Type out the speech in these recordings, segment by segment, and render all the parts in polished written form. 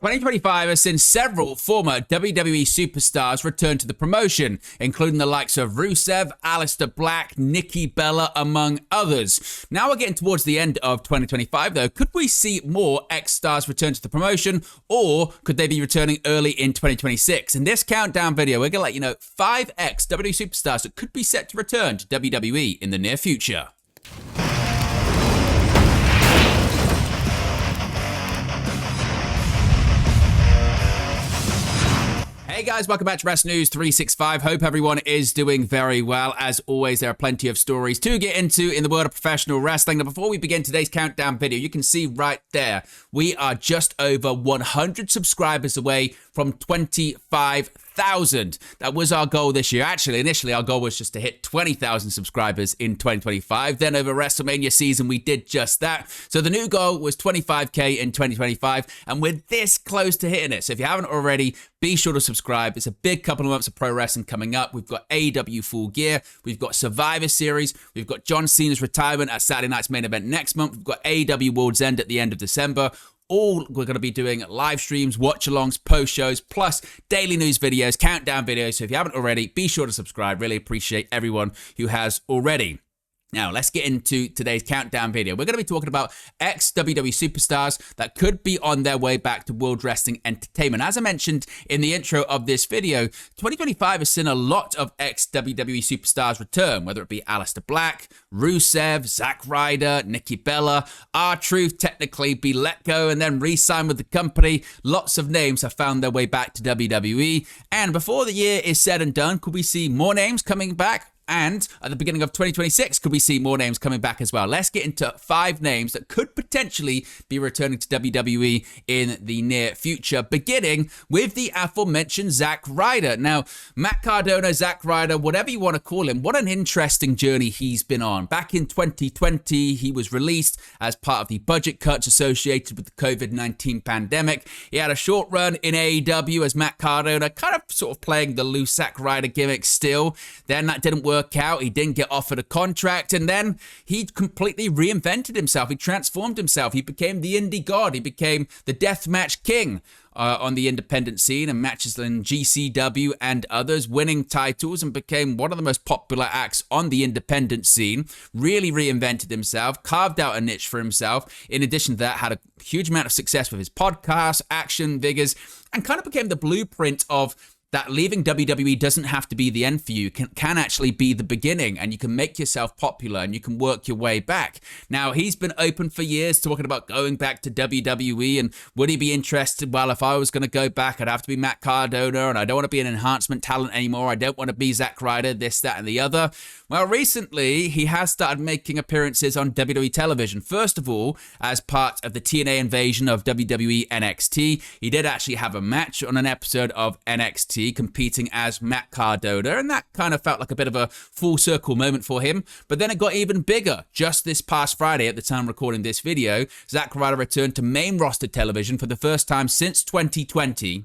2025 has seen several former WWE superstars return to the promotion, including the likes of Rusev, Aleister Black, Nikki Bella, among others. Now we're getting towards the end of 2025, though. Could we see more X-Stars return to the promotion, or could they be returning early in 2026? In this countdown video, we're going to let you know 5 ex-WWE superstars that could be set to return to WWE in the near future. Hey guys, welcome back to Wrestling News 365. Hope everyone is doing very well. As always, there are plenty of stories to get into in the world of professional wrestling. Now, before we begin today's countdown video, you can see right there, we are just over 100 subscribers away from 25,000. That was our goal this year. Actually, initially, our goal was just to hit 20,000 subscribers in 2025. Then over WrestleMania season, we did just that. So the new goal was 25K in 2025, and we're this close to hitting it. So if you haven't already, be sure to subscribe. It's a big couple of months of pro wrestling coming up. We've got AEW Full Gear. We've got Survivor Series. We've got John Cena's retirement at Saturday Night's Main Event next month. We've got AEW World's End at the end of December. All we're going to be doing live streams, watch-alongs, post-shows, plus daily news videos, countdown videos. So if you haven't already, be sure to subscribe. Really appreciate everyone who has already. Now, let's get into today's countdown video. We're going to be talking about ex-WWE superstars that could be on their way back to World Wrestling Entertainment. As I mentioned in the intro of this video, 2025 has seen a lot of ex-WWE superstars return, whether it be Aleister Black, Rusev, Zack Ryder, Nikki Bella, R-Truth technically be let go and then re-signed with the company. Lots of names have found their way back to WWE. And before the year is said and done, could we see more names coming back? And at the beginning of 2026, could we see more names coming back as well? Let's get into 5 names that could potentially be returning to WWE in the near future, beginning with the aforementioned Zack Ryder. Now, Matt Cardona, Zack Ryder, whatever you want to call him, what an interesting journey he's been on. Back in 2020, he was released as part of the budget cuts associated with the COVID-19 pandemic. He had a short run in AEW as Matt Cardona, kind of sort of playing the loose Zack Ryder gimmick still. Then that didn't work out. He didn't get offered a contract, and then he completely reinvented himself. He transformed himself. He became the indie god. He became the deathmatch king on the independent scene and matches in GCW and others, winning titles, and became one of the most popular acts on the independent scene. Really reinvented himself, carved out a niche for himself. In addition to that, had a huge amount of success with his podcast, Action Figures, and kind of became the blueprint of that leaving WWE doesn't have to be the end for you, can actually be the beginning, and you can make yourself popular and you can work your way back. Now, he's been open for years talking about going back to WWE, and would he be interested? Well, if I was going to go back, I'd have to be Matt Cardona, and I don't want to be an enhancement talent anymore. I don't want to be Zack Ryder, this, that, and the other. Well, recently, he has started making appearances on WWE television. First of all, as part of the TNA invasion of WWE NXT, he did actually have a match on an episode of NXT, competing as Matt Cardona, and that kind of felt like a bit of a full circle moment for him. But then it got even bigger. Just this past Friday, at the time recording this video, Zack Ryder returned to main roster television for the first time since 2020,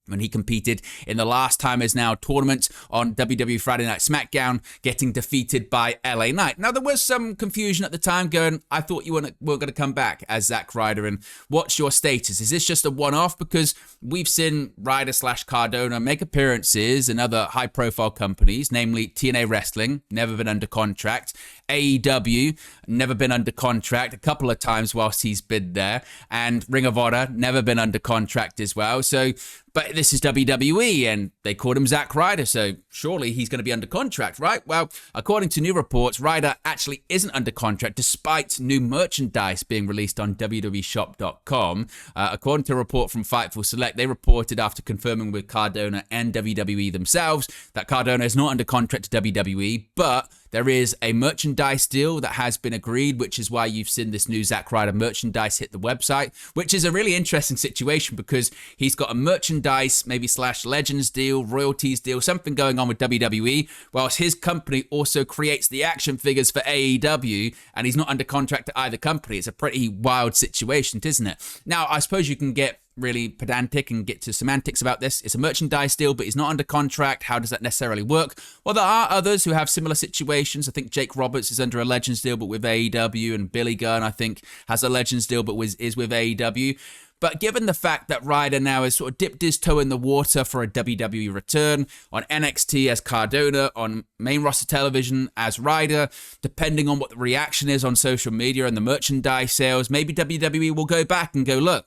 when he competed in the Last Time Is Now tournament on WWE Friday Night SmackDown, getting defeated by LA Knight. Now, there was some confusion at the time going, I thought you weren't going to come back as Zack Ryder, and what's your status? Is this just a one-off? Because we've seen Ryder/Cardona make appearances in other high-profile companies, namely TNA Wrestling, never been under contract, AEW, never been under contract a couple of times whilst he's been there, and Ring of Honor, never been under contract as well. So, but this is WWE, and they called him Zack Ryder, so surely he's going to be under contract, right? Well, according to new reports, Ryder actually isn't under contract, despite new merchandise being released on WWEshop.com. According to a report from Fightful Select, they reported after confirming with Cardona and WWE themselves that Cardona is not under contract to WWE, but there is a merchandise deal that has been agreed, which is why you've seen this new Zack Ryder merchandise hit the website, which is a really interesting situation because he's got a merchandise, maybe / Legends deal, royalties deal, something going on with WWE, whilst his company also creates the action figures for AEW, and he's not under contract to either company. It's a pretty wild situation, isn't it? Now, I suppose you can get really pedantic and get to semantics about this. It's a merchandise deal, but he's not under contract. How does that necessarily work? Well, there are others who have similar situations. I think Jake Roberts is under a Legends deal, but with AEW, and Billy Gunn, I think, has a Legends deal, but is with AEW. But given the fact that Ryder now has sort of dipped his toe in the water for a WWE return, on NXT as Cardona, on main roster television as Ryder, depending on what the reaction is on social media and the merchandise sales, maybe WWE will go back and go, look,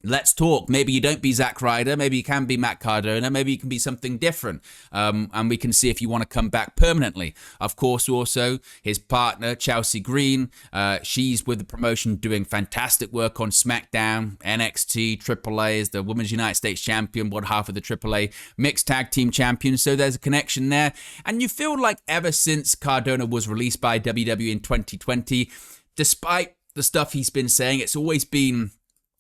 let's talk. Maybe you don't be Zack Ryder. Maybe you can be Matt Cardona. Maybe you can be something different. And we can see if you want to come back permanently. Of course, also, his partner, Chelsea Green, she's with the promotion doing fantastic work on SmackDown, NXT, AAA as the Women's United States Champion, one half of the AAA Mixed Tag Team Champion. So there's a connection there. And you feel like ever since Cardona was released by WWE in 2020, despite the stuff he's been saying, it's always been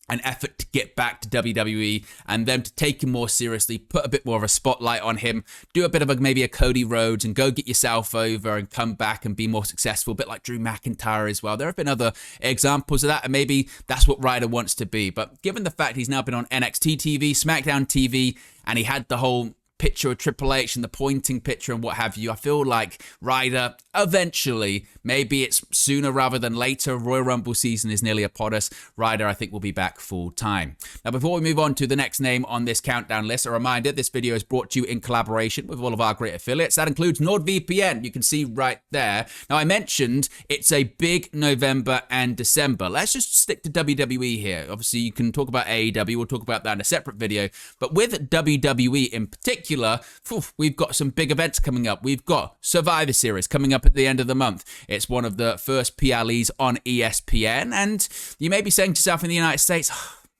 an effort to get back to WWE and them to take him more seriously, put a bit more of a spotlight on him, do a bit of maybe a Cody Rhodes and go get yourself over and come back and be more successful, a bit like Drew McIntyre as well. There have been other examples of that, and maybe that's what Ryder wants to be. But given the fact he's now been on NXT TV, SmackDown TV, and he had the whole picture of Triple H and the pointing picture and what have you, I feel like Ryder eventually, maybe it's sooner rather than later, Royal Rumble season is nearly upon us, Ryder I think will be back full time. Now before we move on to the next name on this countdown list, a reminder, this video is brought to you in collaboration with all of our great affiliates. That includes NordVPN, you can see right there. Now I mentioned it's a big November and December. Let's just stick to WWE here. Obviously you can talk about AEW, we'll talk about that in a separate video, but with WWE in particular, we've got some big events coming up. We've got Survivor Series coming up at the end of the month. It's one of the first PLEs on ESPN, and you may be saying to yourself in the United States,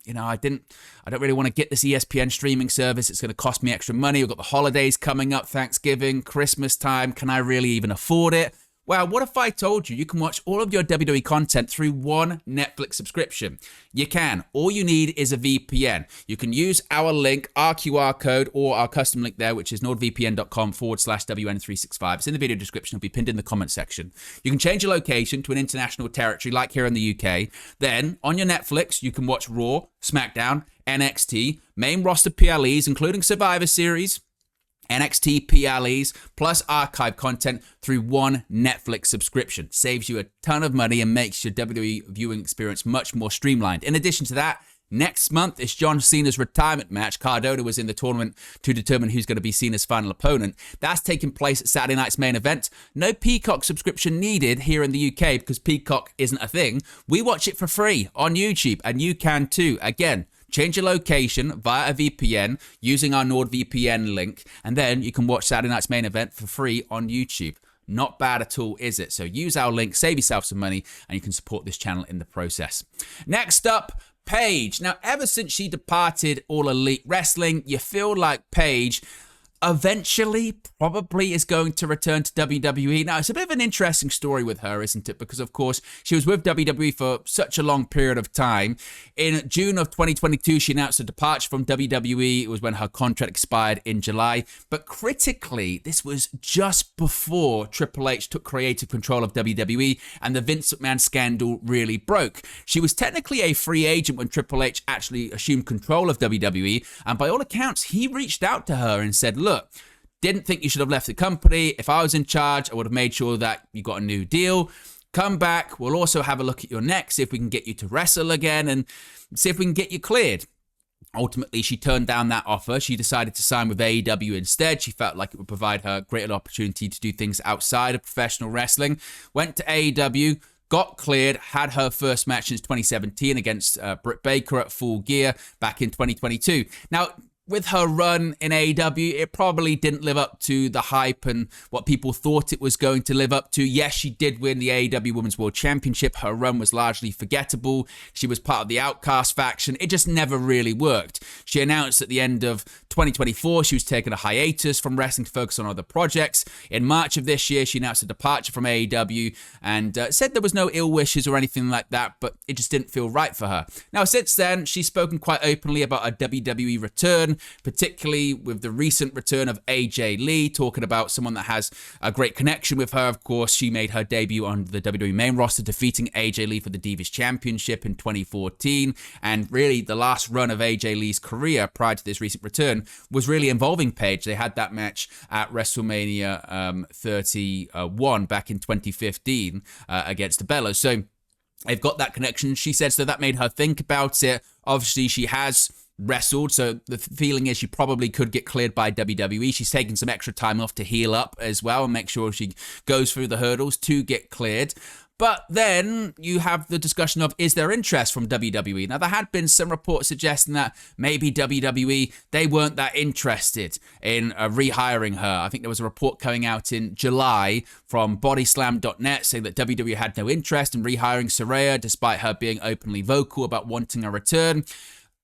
you know, I don't really want to get this ESPN streaming service. It's going to cost me extra money. We've got the holidays coming up, Thanksgiving, Christmas time. Can I really even afford it? Well, what if I told you you can watch all of your WWE content through one Netflix subscription? You can. All you need is a VPN. You can use our link, our QR code, or our custom link there, which is nordvpn.com/WN365. It's in the video description. It'll be pinned in the comment section. You can change your location to an international territory like here in the UK. Then, on your Netflix, you can watch Raw, SmackDown, NXT, main roster PLEs, including Survivor Series, NXT PLEs, plus archive content through one Netflix subscription. Saves you a ton of money and makes your WWE viewing experience much more streamlined. In addition to that, next month is John Cena's retirement match. Cardona was in the tournament to determine who's going to be Cena's final opponent. That's taking place at Saturday night's main event. No Peacock subscription needed here in the UK because Peacock isn't a thing. We watch it for free on YouTube, and you can too. Again, change your location via a VPN using our NordVPN link, and then you can watch Saturday night's main event for free on YouTube. Not bad at all, is it? So use our link, save yourself some money, and you can support this channel in the process. Next up, Paige. Now, ever since she departed All Elite Wrestling, you feel like Paige eventually probably is going to return to WWE. Now, it's a bit of an interesting story with her, isn't it? Because, of course, she was with WWE for such a long period of time. In June of 2022, she announced a departure from WWE. It was when her contract expired in July. But critically, this was just before Triple H took creative control of WWE and the Vince McMahon scandal really broke. She was technically a free agent when Triple H actually assumed control of WWE. And by all accounts, he reached out to her and said, look, didn't think you should have left the company. If I was in charge, I would have made sure that you got a new deal. Come back. We'll also have a look at your neck, see if we can get you to wrestle again and see if we can get you cleared. Ultimately, she turned down that offer. She decided to sign with AEW instead. She felt like it would provide her greater opportunity to do things outside of professional wrestling. Went to AEW, got cleared, had her first match since 2017 against Britt Baker at Full Gear back in 2022. Now, with her run in AEW, it probably didn't live up to the hype and what people thought it was going to live up to. Yes, she did win the AEW Women's World Championship. Her run was largely forgettable. She was part of the Outcast faction. It just never really worked. She announced at the end of 2024 she was taking a hiatus from wrestling to focus on other projects. In March of this year, she announced a departure from AEW and said there was no ill wishes or anything like that, but it just didn't feel right for her. Now, since then, she's spoken quite openly about a WWE return, particularly with the recent return of AJ Lee, talking about someone that has a great connection with her. Of course, she made her debut on the WWE main roster, defeating AJ Lee for the Divas Championship in 2014. And really, the last run of AJ Lee's career prior to this recent return was really involving Paige. They had that match at WrestleMania 31 back in 2015 against the Bellas. So they've got that connection. She said so that made her think about it. Obviously, she has wrestled, so the feeling is she probably could get cleared by WWE. She's taking some extra time off to heal up as well and make sure she goes through the hurdles to get cleared. But then you have the discussion of, is there interest from WWE? Now, there had been some reports suggesting that maybe WWE, they weren't that interested in rehiring her. I think there was a report coming out in July from bodyslam.net saying that WWE had no interest in rehiring Saraya, despite her being openly vocal about wanting a return.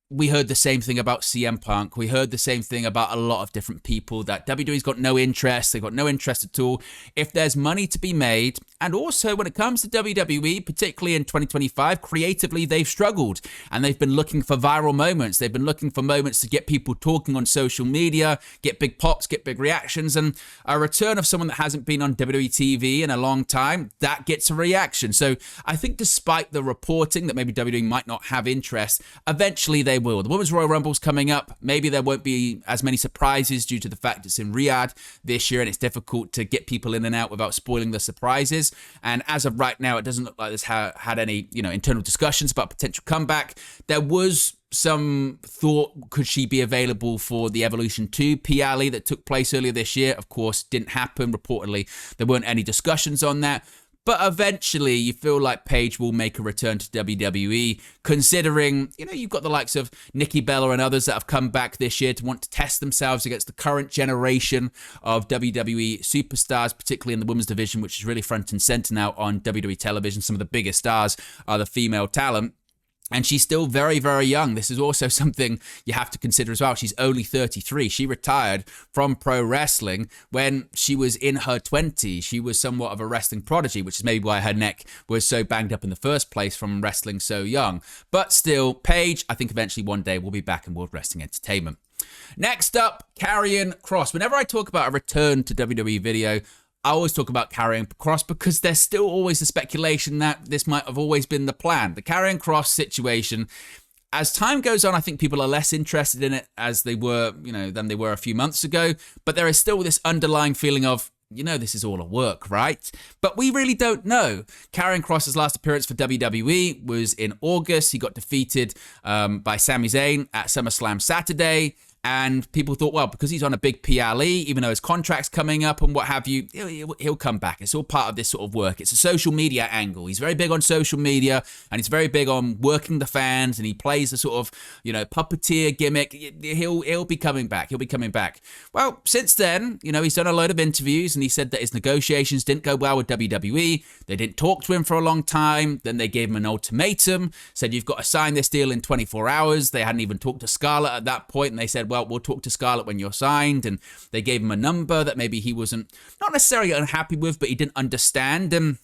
We heard the same thing about CM Punk. We heard the same thing about a lot of different people, that WWE's got no interest. They've got no interest at all. If there's money to be made, and also when it comes to WWE, particularly in 2025, creatively, they've struggled. And they've been looking for viral moments. They've been looking for moments to get people talking on social media, get big pops, get big reactions. And a return of someone that hasn't been on WWE TV in a long time, that gets a reaction. So I think despite the reporting that maybe WWE might not have interest, eventually they will. The Women's Royal Rumble's coming up. Maybe there won't be as many surprises due to the fact it's in Riyadh this year and it's difficult to get people in and out without spoiling the surprises. And as of right now, it doesn't look like this had any, internal discussions about potential comeback. There was some thought, could she be available for the Evolution 2 PLE that took place earlier this year? Of course, didn't happen. Reportedly, there weren't any discussions on that. But eventually, you feel like Paige will make a return to WWE, considering, you've got the likes of Nikki Bella and others that have come back this year to want to test themselves against the current generation of WWE superstars, particularly in the women's division, which is really front and center now on WWE television. Some of the biggest stars are the female talent. And she's still very, very young. This is also something you have to consider as well. She's only 33. She retired from pro wrestling when she was in her 20s. She was somewhat of a wrestling prodigy, which is maybe why her neck was so banged up in the first place from wrestling so young. But still, Paige, I think eventually one day will be back in World Wrestling Entertainment. Next up, Karrion Cross. Whenever I talk about a return to WWE video, I always talk about Karrion Cross because there's still always the speculation that this might have always been the plan. The Karrion Cross situation, as time goes on, I think people are less interested in it as they were, than they were a few months ago. But there is still this underlying feeling of, this is all a work, right? But we really don't know. Karrion Cross's last appearance for WWE was in August. He got defeated by Sami Zayn at SummerSlam Saturday. And people thought, well, because he's on a big PLE, even though his contract's coming up and what have you, he'll come back. It's all part of this sort of work. It's a social media angle. He's very big on social media and he's very big on working the fans, and he plays the sort of, puppeteer gimmick. He'll be coming back. He'll be coming back. Well, since then, he's done a load of interviews and he said that his negotiations didn't go well with WWE. They didn't talk to him for a long time. Then they gave him an ultimatum, said you've got to sign this deal in 24 hours. They hadn't even talked to Scarlett at that point, and they said, well, we'll talk to Scarlett when you're signed. And they gave him a number that maybe he wasn't not necessarily unhappy with, but he didn't understand. And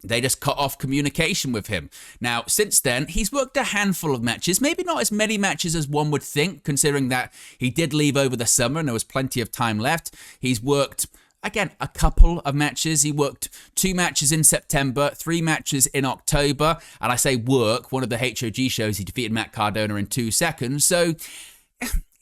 they just cut off communication with him. Now, since then, he's worked a handful of matches, maybe not as many matches as one would think, considering that he did leave over the summer and there was plenty of time left. He's worked, again, a couple of matches. He worked 2 matches in September, 3 matches in October. And I say work, one of the HOG shows, he defeated Matt Cardona in 2 seconds. So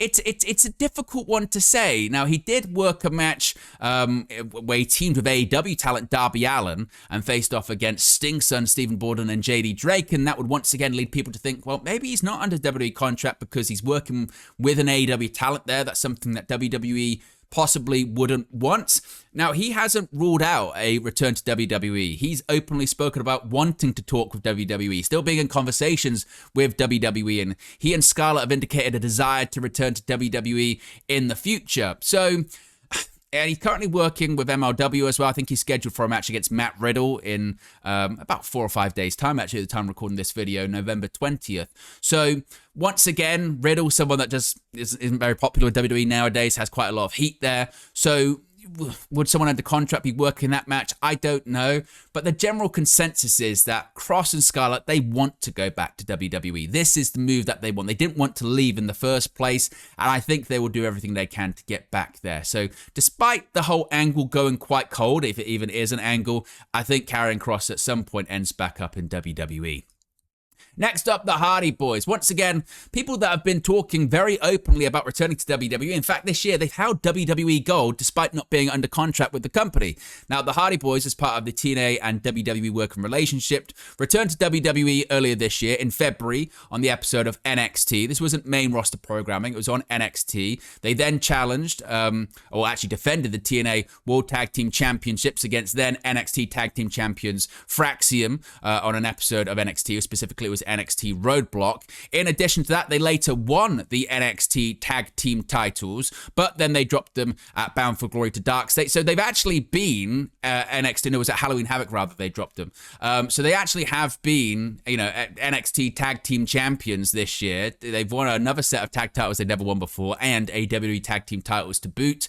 it's a difficult one to say. Now, he did work a match where he teamed with AEW talent Darby Allin and faced off against Sting's son, Stephen Borden, and JD Drake, and that would once again lead people to think, well, maybe he's not under WWE contract because he's working with an AEW talent there. That's something that WWE possibly wouldn't want. Now, he hasn't ruled out a return to WWE. He's openly spoken about wanting to talk with WWE, still being in conversations with WWE, and he and Scarlett have indicated a desire to return to WWE in the future. So, and he's currently working with MLW as well. I think he's scheduled for a match against Matt Riddle in about 4 or 5 days' time, actually, at the time of recording this video, November 20th. So, once again, Riddle, someone that just isn't very popular with WWE nowadays, has quite a lot of heat there. So, would someone under contract be working that match? I don't know. But the general consensus is that Cross and Scarlett, they want to go back to WWE. This is the move that they want. They didn't want to leave in the first place, and I think they will do everything they can to get back there. So despite the whole angle going quite cold, if it even is an angle, I think Karrion Cross at some point ends back up in WWE. Next up, the Hardy Boys. Once again, people that have been talking very openly about returning to WWE. In fact, this year, they've held WWE Gold despite not being under contract with the company. Now, the Hardy Boys, as part of the TNA and WWE working relationship, returned to WWE earlier this year in February on the episode of NXT. This wasn't main roster programming. It was on NXT. They then challenged, or actually defended the TNA World Tag Team Championships against then NXT Tag Team Champions Fraxium on an episode of NXT. Specifically, it was NXT Roadblock. In addition to that, they later won the NXT Tag Team titles, but then they dropped them at Bound for Glory to Dark State. So they've actually been NXT, no, it was at Halloween Havoc rather, they dropped them. So they actually have been, NXT Tag Team Champions this year. They've won another set of tag titles they've never won before, and WWE Tag Team titles to boot.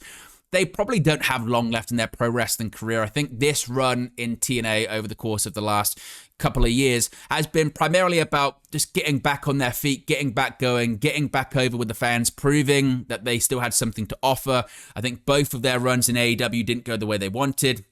They probably don't have long left in their pro wrestling career. I think this run in TNA over the course of the last couple of years has been primarily about just getting back on their feet, getting back going, getting back over with the fans, proving that they still had something to offer. I think both of their runs in AEW didn't go the way they wanted.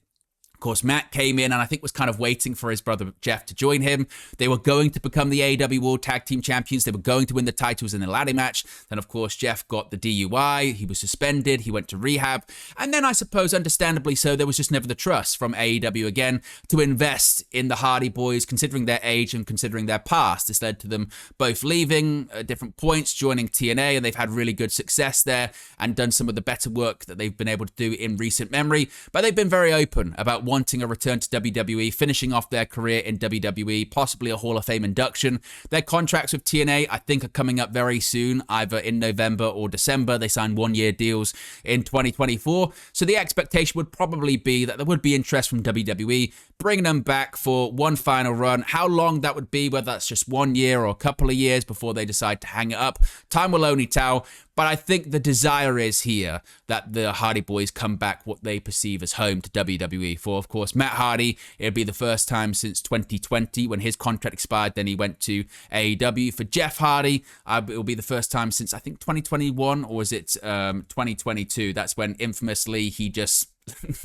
Of course, Matt came in and I think was kind of waiting for his brother Jeff to join him. They were going to become the AEW World Tag Team Champions. They were going to win the titles in the ladder match. Then, of course, Jeff got the DUI. He was suspended. He went to rehab. And then, I suppose, understandably so, there was just never the trust from AEW again to invest in the Hardy Boys, considering their age and considering their past. This led to them both leaving at different points, joining TNA, and they've had really good success there and done some of the better work that they've been able to do in recent memory. But they've been very open about wanting a return to WWE, finishing off their career in WWE, possibly a Hall of Fame induction. Their contracts with TNA, I think, are coming up very soon, either in November or December. They signed one-year deals in 2024. So the expectation would probably be that there would be interest from WWE, bringing them back for one final run. How long that would be, whether that's just 1 year or a couple of years before they decide to hang it up, time will only tell. But I think the desire is here that the Hardy Boys come back what they perceive as home to WWE. For, of course, Matt Hardy, it'll be the first time since 2020 when his contract expired. Then he went to AEW. For Jeff Hardy, it'll be the first time since, I think, 2021, or was it 2022? That's when infamously he just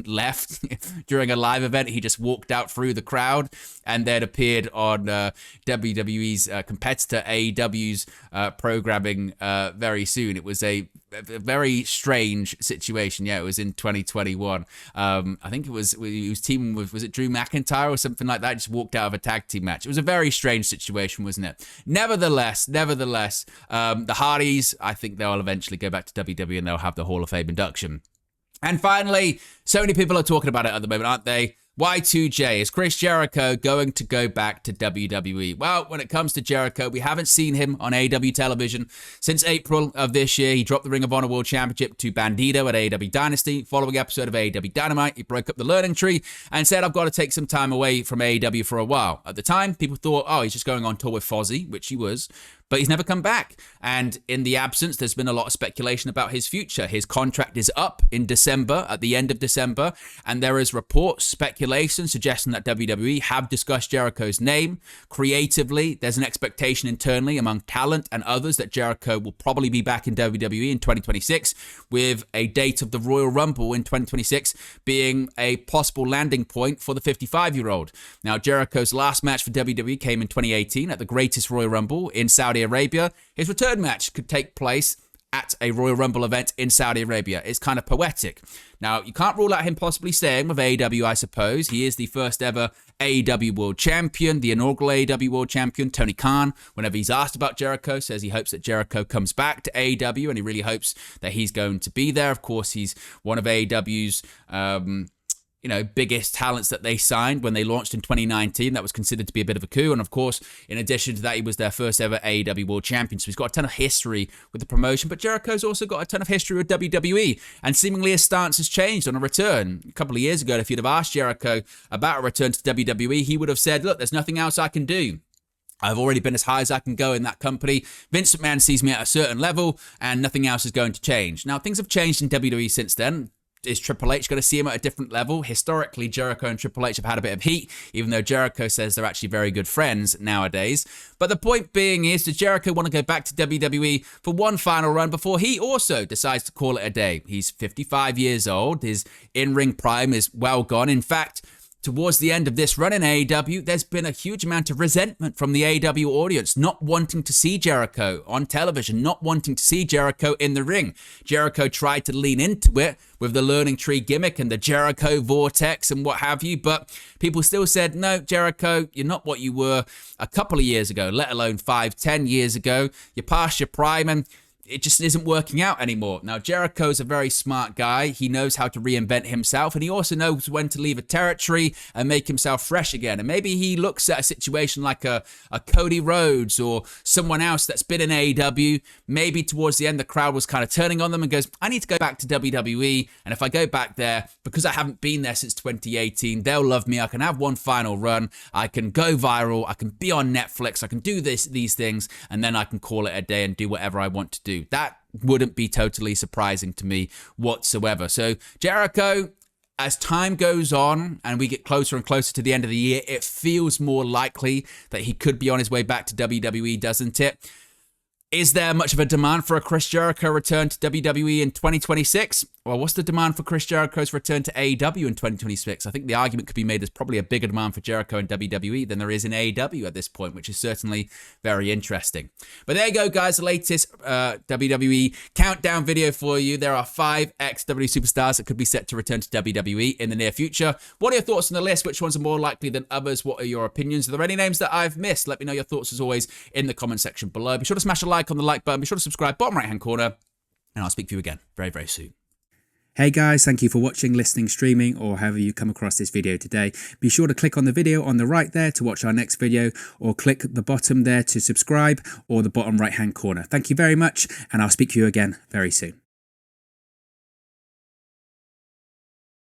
left during a live event. He just walked out through the crowd and then appeared on WWE's competitor AEW's programming very soon. It was a very strange situation. Yeah, it was in 2021. I think he was teaming with, was it Drew McIntyre or something like that? Just walked out of a tag team match. It was a very strange situation, wasn't it? Nevertheless, the Hardys, I think they'll eventually go back to WWE and they'll have the Hall of Fame induction. And finally, so many people are talking about it at the moment, aren't they? Y2J, is Chris Jericho going to go back to WWE? Well, when it comes to Jericho, we haven't seen him on AEW television since April of this year. He dropped the Ring of Honor World Championship to Bandito at AEW Dynasty. Following episode of AEW Dynamite, he broke up the learning tree and said, I've got to take some time away from AEW for a while. At the time, people thought, oh, he's just going on tour with Fozzy, which he was. But he's never come back. And in the absence, there's been a lot of speculation about his future. His contract is up in December, at the end of December. And there is reports, speculation, suggesting that WWE have discussed Jericho's name. Creatively, there's an expectation internally among talent and others that Jericho will probably be back in WWE in 2026, with a date of the Royal Rumble in 2026 being a possible landing point for the 55-year-old. Now, Jericho's last match for WWE came in 2018 at the Greatest Royal Rumble in Saudi Arabia. His return match could take place at a Royal Rumble event in Saudi Arabia. It's kind of poetic. Now, you can't rule out him possibly staying with AEW, I suppose. He is the first ever AEW World Champion, the inaugural AEW World Champion. Tony Khan, whenever he's asked about Jericho, says he hopes that Jericho comes back to AEW and he really hopes that he's going to be there. Of course, he's one of AEW's biggest talents that they signed when they launched in 2019. That was considered to be a bit of a coup. And of course, in addition to that, he was their first ever AEW World Champion. So he's got a ton of history with the promotion. But Jericho's also got a ton of history with WWE. And seemingly his stance has changed on a return. A couple of years ago, if you'd have asked Jericho about a return to WWE, he would have said, look, there's nothing else I can do. I've already been as high as I can go in that company. Vince McMahon sees me at a certain level and nothing else is going to change. Now, things have changed in WWE since then. Is Triple H going to see him at a different level? Historically, Jericho and Triple H have had a bit of heat, even though Jericho says they're actually very good friends nowadays. But the point being is, does Jericho want to go back to WWE for one final run before he also decides to call it a day? He's 55 years old. His in-ring prime is well gone. In fact, towards the end of this run in AEW, there's been a huge amount of resentment from the AEW audience, not wanting to see Jericho on television, not wanting to see Jericho in the ring. Jericho tried to lean into it with the learning tree gimmick and the Jericho vortex and what have you, but people still said, no, Jericho, you're not what you were a couple of years ago, let alone 5, 10 years ago. You're past your prime, and it just isn't working out anymore. Now, Jericho's a very smart guy. He knows how to reinvent himself, and he also knows when to leave a territory and make himself fresh again. And maybe he looks at a situation like a Cody Rhodes or someone else that's been in AEW. Maybe towards the end, the crowd was kind of turning on them and goes, I need to go back to WWE. And if I go back there, because I haven't been there since 2018, they'll love me. I can have one final run. I can go viral. I can be on Netflix. I can do these things, and then I can call it a day and do whatever I want to do. That wouldn't be totally surprising to me whatsoever. So Jericho, as time goes on and we get closer and closer to the end of the year, it feels more likely that he could be on his way back to WWE, doesn't it? Is there much of a demand for a Chris Jericho return to WWE in 2026? Well, what's the demand for Chris Jericho's return to AEW in 2026? I think the argument could be made there's probably a bigger demand for Jericho in WWE than there is in AEW at this point, which is certainly very interesting. But there you go, guys, the latest WWE countdown video for you. There are 5 ex-WWE superstars that could be set to return to WWE in the near future. What are your thoughts on the list? Which ones are more likely than others? What are your opinions? Are there any names that I've missed? Let me know your thoughts, as always, in the comment section below. Be sure to smash a like on the like button. Be sure to subscribe, bottom right-hand corner, and I'll speak to you again very, very soon. Hey guys, thank you for watching, listening, streaming, or however you come across this video today. Be sure to click on the video on the right there to watch our next video, or click the bottom there to subscribe, or the bottom right hand corner. Thank you very much, and I'll speak to you again very soon.